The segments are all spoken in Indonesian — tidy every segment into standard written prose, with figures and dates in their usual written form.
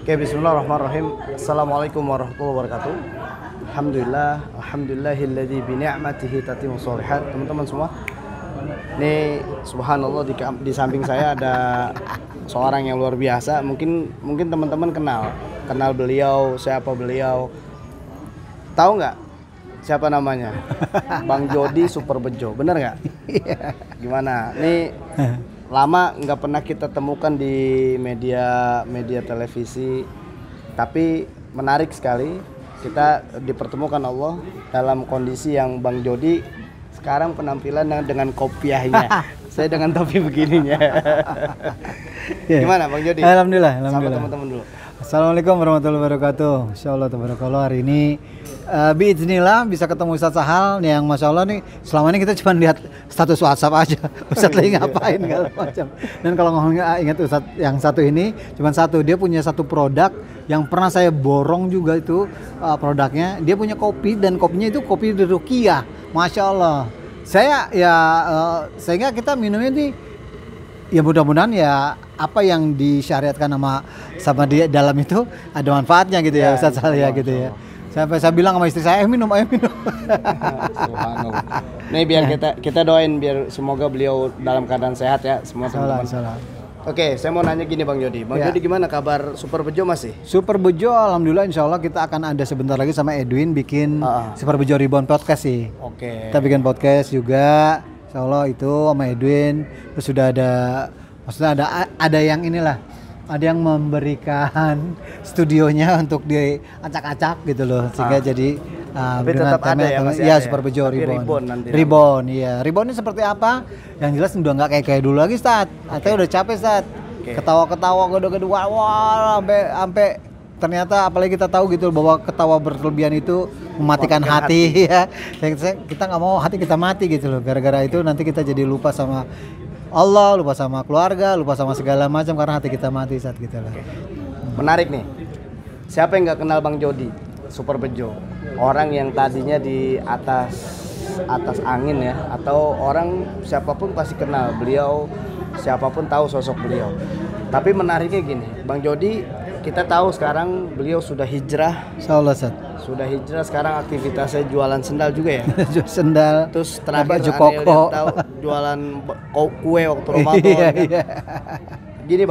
Oke, bismillahirrahmanirrahim. Assalamualaikum warahmatullahi wabarakatuh. Alhamdulillahilladzi bi ni'matihi tatimmu sholihat. Teman-teman semua, ini subhanallah di samping saya ada seorang yang luar biasa. Mungkin teman-teman kenal beliau, siapa beliau? Tahu nggak siapa namanya? Bang Jody Super Bejo, bener nggak? Gimana? Nih lama nggak pernah kita temukan di media televisi, tapi menarik sekali kita dipertemukan Allah dalam kondisi yang Bang Jody sekarang penampilan dengan kopiahnya. Saya dengan topi begininya. Gimana Bang Jody? Alhamdulillah. Sama teman-teman dulu. Assalamualaikum warahmatullahi wabarakatuh. Insyaallah tabarakallah, hari ini biiznillah bisa ketemu Ustaz Sahal yang Masya Allah nih, selama ini kita cuma lihat status WhatsApp aja. Ustaz lagi ngapain segala macam. Dan kalau ngomongin ingat Ustaz yang satu ini, cuma satu, dia punya satu produk yang pernah saya borong juga itu produknya. Dia punya kopi dan kopinya itu kopi dari Ruqyah. Masya Allah. Sehingga kita minumnya nih ya mudah-mudahan ya apa yang disyariatkan sama dia dalam itu ada manfaatnya gitu ya, Ustaz Sahal ya gitu ya. Sampai saya bilang sama istri saya, ayo minum. Subhanallah. Nih biar kita doain biar semoga beliau dalam keadaan sehat ya semua teman-teman. Oke, saya mau nanya gini Bang Jody. Bang Jody gimana kabar Super Bejo masih? Super Bejo alhamdulillah, insyaallah kita akan ada sebentar lagi sama Edwin bikin Super Bejo Reborn podcast sih. Oke. Kita bikin podcast juga. Insyaallah itu sama Edwin. Terus sudah ada, maksudnya ada yang inilah, ada yang memberikan studionya untuk diacak-acak gitu loh, sehingga jadi tapi tetap ada ya masih ya, ada Super Bejo Reborn nanti. Reborn, iya. Reborn ini seperti apa? Yang jelas udah nggak kayak dulu lagi, Stat. Atau udah capek, Stat. Ketawa-ketawa gede-gede sampai ternyata apalagi kita tahu gitu bahwa ketawa berlebihan itu mematikan hati ya. Kita nggak mau hati kita mati gitu loh. Gara-gara itu nanti kita jadi lupa sama Allah, lupa sama keluarga, lupa sama segala macam karena hati kita mati saat gitu lah. Menarik nih. Siapa yang nggak kenal Bang Jody Super Bejo? Orang yang tadinya di atas angin ya, atau orang siapapun pasti kenal beliau, siapapun tahu sosok beliau. Tapi menariknya gini, Bang Jody, kita tahu sekarang beliau sudah hijrah. Insyaallah, Sat. Sudah hijrah, sekarang aktivitasnya jualan sendal juga ya. Jual sendal. Terus terakhir baju koko. Tahu jualan kue waktu Ramadan kan. Iya. Gini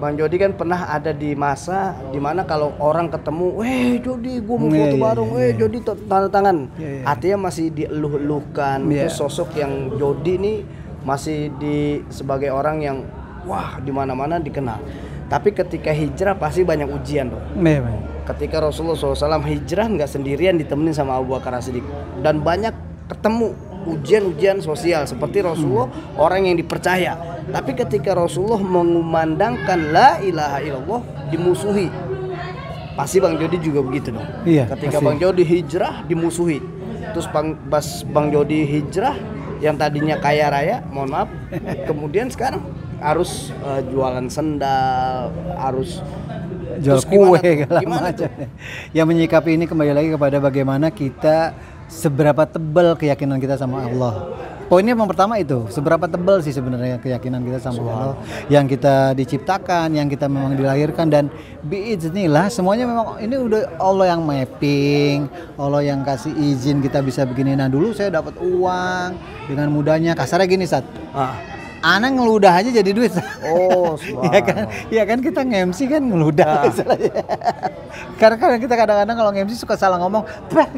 Bang Jody kan pernah ada di masa dimana kalau orang ketemu, Jody gue mau foto bareng, Jody tanda tangan. Artinya masih dieluh-eluhkan. Terus sosok yang Jody nih masih sebagai orang yang wah di mana-mana dikenal. Tapi ketika hijrah pasti banyak ujian dong. Ketika Rasulullah SAW hijrah nggak sendirian, ditemenin sama Abu Bakar As-Siddiq, dan banyak ketemu ujian-ujian sosial seperti Rasulullah orang yang dipercaya. Tapi ketika Rasulullah mengumandangkan la ilaha illallah, dimusuhi. Pasti Bang Jody juga begitu dong. Iya, ketika pasti. Bang Jody hijrah dimusuhi. Terus Bang Jody hijrah yang tadinya kaya raya, mohon maaf, kemudian sekarang harus jualan sendal, harus jual kue segala macam. Yang menyikapi ini kembali lagi kepada bagaimana kita seberapa tebal keyakinan kita sama Allah. Poinnya yang pertama itu, seberapa tebal sih sebenarnya keyakinan kita sama Allah, yang kita diciptakan, yang kita memang dilahirkan, dan biiznillah semuanya memang ini udah Allah yang mapping, Allah yang kasih izin kita bisa begini. Nah dulu saya dapat uang dengan mudahnya, kasarnya gini Sat. Anak ngeludah aja jadi duit. Oh, Iya kan kita nge-MC kan ngeludah. Karena kita kadang-kadang kalau nge-MC suka salah ngomong,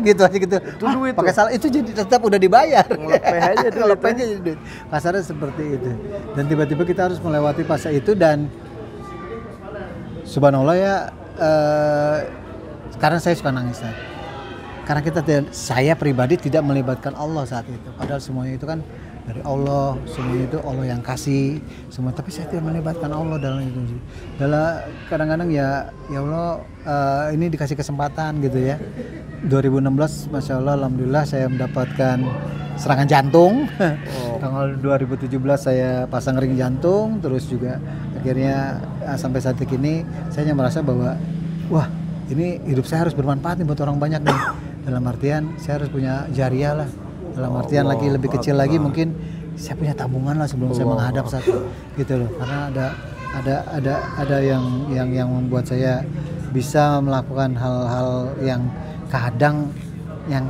gitu aja gitu. Itu duit. Pakai salah itu jadi tetap udah dibayar. Ngelepeh aja jadi duit. Kasarnya seperti itu. Dan tiba-tiba kita harus melewati fase itu, dan subhanallah ya, sekarang saya suka nangis. Karena saya pribadi tidak melibatkan Allah saat itu. Padahal semuanya itu kan dari Allah, semuanya itu Allah yang kasih semua, tapi saya tidak melibatkan Allah dalam itu. Kadang-kadang ya Allah ini dikasih kesempatan gitu ya. 2016 Masya Allah, alhamdulillah saya mendapatkan serangan jantung. Tanggal 2017 saya pasang ring jantung, terus juga akhirnya sampai saat ini saya merasa bahwa wah ini hidup saya harus bermanfaat nih buat orang banyak nih. Dalam artian saya harus punya jariah lah. Dalam artian lagi lebih kecil lagi, mungkin saya punya tabungan lah sebelum saya menghadap satu gitu loh. Karena ada ada yang membuat saya bisa melakukan hal-hal yang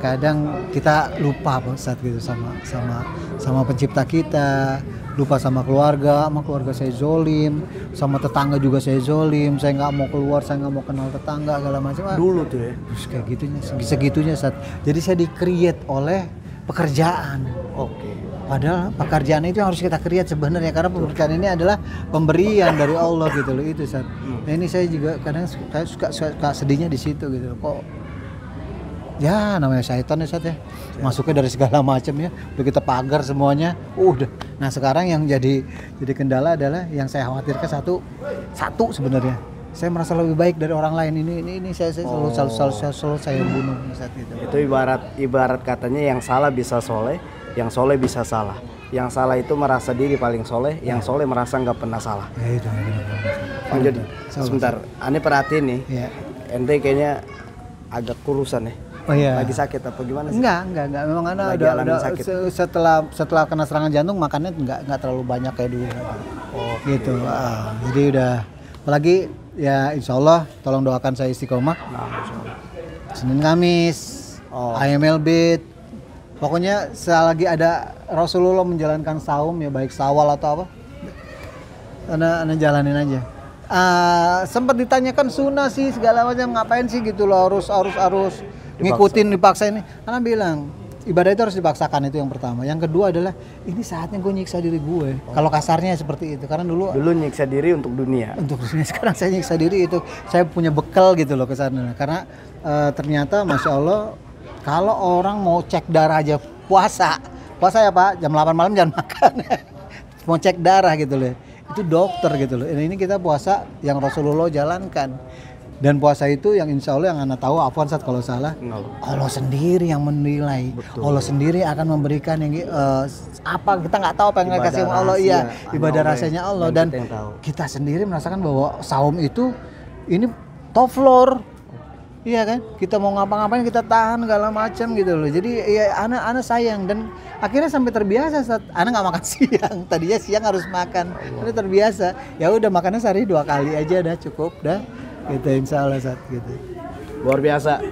kadang kita lupa saat gitu sama pencipta kita, lupa sama keluarga saya zolim, sama tetangga juga saya zolim, saya nggak mau keluar, saya nggak mau kenal tetangga segala macam. Dulu tuh ya. Terus kayak gitunya, segitunya saat. Jadi saya di-create oleh pekerjaan. Oke. Padahal pekerjaan itu yang harus kita create sebenarnya, karena pekerjaan ini adalah pemberian dari Allah gitu loh, itu saat. Nah ini saya juga kadang suka sedihnya di situ gitu loh. Kok ya namanya syaitan ya Sat ya. Masuknya dari segala macam ya. Udah kita pagar semuanya. Udah. Nah, sekarang yang jadi kendala adalah yang saya khawatirkan satu sebenarnya. Saya merasa lebih baik dari orang lain. Ini saya selalu saya bunuh saat itu. Itu ibarat katanya yang salah bisa soleh, yang soleh bisa salah. Yang salah itu merasa diri paling soleh, yang soleh merasa nggak pernah salah. Ya itu. Bang Jody, sebentar. Aneh perhatiin nih. Ya. Ente kayaknya agak kurusan ya. Oh iya. Lagi sakit apa gimana sih? Enggak. Memang Ana udah sakit. Setelah kena serangan jantung makannya enggak terlalu banyak kayak dulu. Oh, gitu. Jadi udah, apalagi ya insya Allah tolong doakan saya istiqomah. Senin Kamis, IML Beat. Pokoknya selagi ada Rasulullah menjalankan saum ya, baik sawal atau apa, Ana jalanin aja. Sempat ditanyakan sunnah sih segala macam, ngapain sih gitu loh, harus ngikutin dipaksa ini. Ana bilang ibadah itu harus dipaksakan, itu yang pertama. Yang kedua adalah ini saatnya gue nyiksa diri gue. Kalau kasarnya seperti itu, karena dulu nyiksa diri untuk dunia. Sekarang saya nyiksa diri itu saya punya bekal gitu loh ke sana. Karena ternyata masya Allah, kalau orang mau cek darah aja puasa ya Pak, jam 8 malam jangan makan. Mau cek darah gitu loh, itu dokter gitu loh. Ini kita puasa yang Rasulullah jalankan. Dan puasa itu yang insya Allah yang Anda tahu, afwan Sat kalau salah, Allah sendiri yang menilai. Betul. Allah sendiri akan memberikan yang apa kita nggak tahu apa yang dikasih sama Allah. Iya, ibadah rasanya Allah, dan kita sendiri merasakan bahwa saum itu ini top floor. Iya kan, kita mau ngapa-ngapain kita tahan segala macam gitu loh. Jadi ya anak sayang, dan akhirnya sampai terbiasa saat anak nggak makan siang. Tadinya siang harus makan, tapi terbiasa. Ya udah makannya sehari 2 kali aja dah cukup dah. Gitu insya Allah saat gitu. Luar biasa.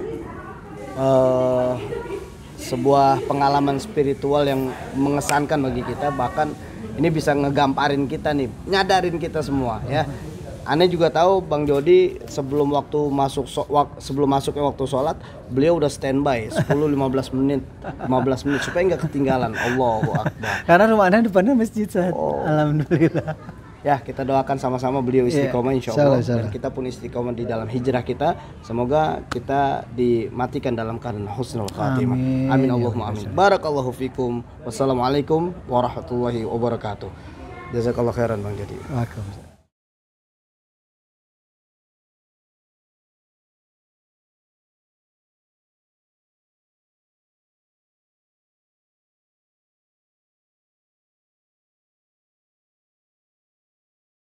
Sebuah pengalaman spiritual yang mengesankan bagi kita, bahkan ini bisa ngegamparin kita nih, nyadarin kita semua ya. Aneh juga tahu Bang Jody sebelum masuknya waktu sholat, beliau udah standby 10-15 menit supaya nggak ketinggalan. Allahu Akbar. Karena rumah Anda depannya masjid saat. Alhamdulillah. Ya, kita doakan sama-sama beliau istiqomah insya Allah. Dan kita pun istiqomah di dalam hijrah kita. Semoga kita dimatikan dalam keadaan husnul khatimah. Amin Allahumma amin. Barakallahu fikum. Wassalamualaikum warahmatullahi wabarakatuh. Jazakallahu khairan Bang Jody. Waalaikumsalam.